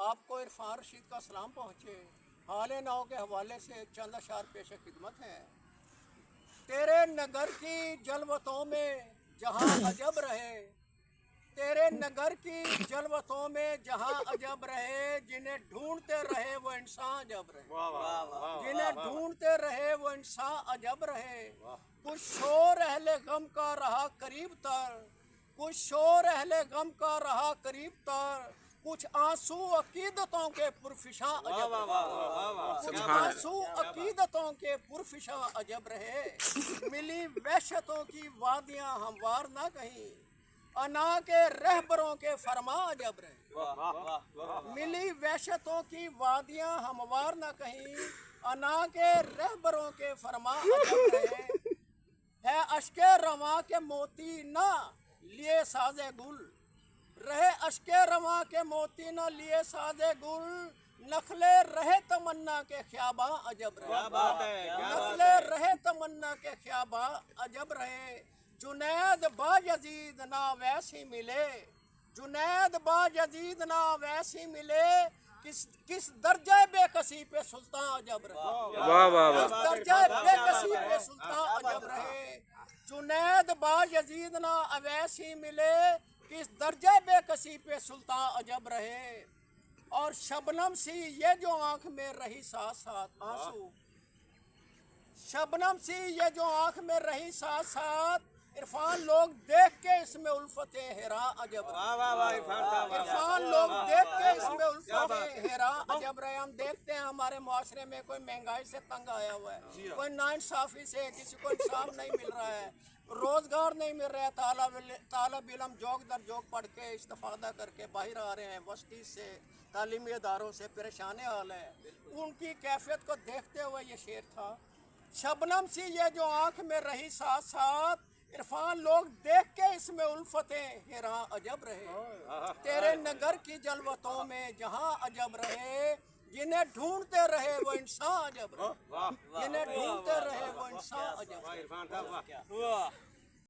آپ کو عرفان رشید کا سلام پہنچے۔ حال نو کے حوالے سے چند اشعار پیش خدمت ہیں۔ تیرے نگر کی جلوتوں میں جہاں عجب رہے، تیرے نگر کی جلوتوں میں جہاں عجب رہے، جنہیں ڈھونڈتے رہے وہ انسان عجب رہے، جنہیں ڈھونڈتے رہے وہ انسان عجب رہے۔ کچھ شور اہل غم کا رہا قریب تر، کچھ شور اہل غم کا رہا قریب تر، کچھ آنسو عقیدتوں کے پرفشاں عجب رہے، کچھ آنسو عقیدتوں کے پرفشاں عجب رہے۔ ملی وحشتوں کی وادیاں ہموار نہ کہیں، انا کے رہبروں کے فرما عجب رہے، ملی وحشتوں کی وادیاں ہموار نہ کہیں، انا کے رہبروں کے فرما عجب رہے۔ ہے اشک رواں کے موتی نہ لیے سازے گل، رہے اشک رواں کے موتی نہ لیے سازے گل، نخلے رہے تمنا کے خیاباں عجب رہے، نخلے رہے تمنا کے خیاباں عجب رہے۔ جنید با یزید نا ویسی ملے، جنید با یزید نا ویسی ملے، کس درجہ بے کسی پہ سلطان عجب رہے، کس درجہ بے کسی پہ سلطان عجب رہے۔ جنید با یزید نا اویسی ملے، کس درجہ بے کسی پہ سلطان عجب رہے۔ اور شبنم سی یہ جو آنکھ میں رہی ساتھ ساتھ آنسو، شبنم سی یہ جو آنکھ میں رہی ساتھ ساتھ، عرفان لوگ دیکھ کے اس میں الفت ہیرا عجب رہے، عرفان لوگ دیکھ کے اس میں الفت ہیرا عجب رہے۔ ہم دیکھتے ہیں ہمارے معاشرے میں کوئی مہنگائی سے تنگ آیا ہوا ہے، کوئی ناانصافی سے کسی کو انصاف نہیں مل رہا ہے، روزگار نہیں مل رہا ہے، طالب علم جوک در جوک پڑھ کے استفادہ کر کے باہر آ رہے ہیں، وسطی سے تعلیمی اداروں سے پریشان حال ہے۔ ان کی کیفیت کو دیکھتے ہوئے یہ شعر تھا۔ شبنم سی یہ جو آنکھ میں رہی ساتھ ساتھ، عرفان لوگ دیکھ کے اس میں الفتیں حیراں عجب رہے، تیرے نگر کی جلوتوں میں جہاں عجب رہے، جنہیں ڈھونڈتے رہے وہ انسان عجب رہے، جنہیں ڈھونڈتے رہے وہ انسان عجب رہے۔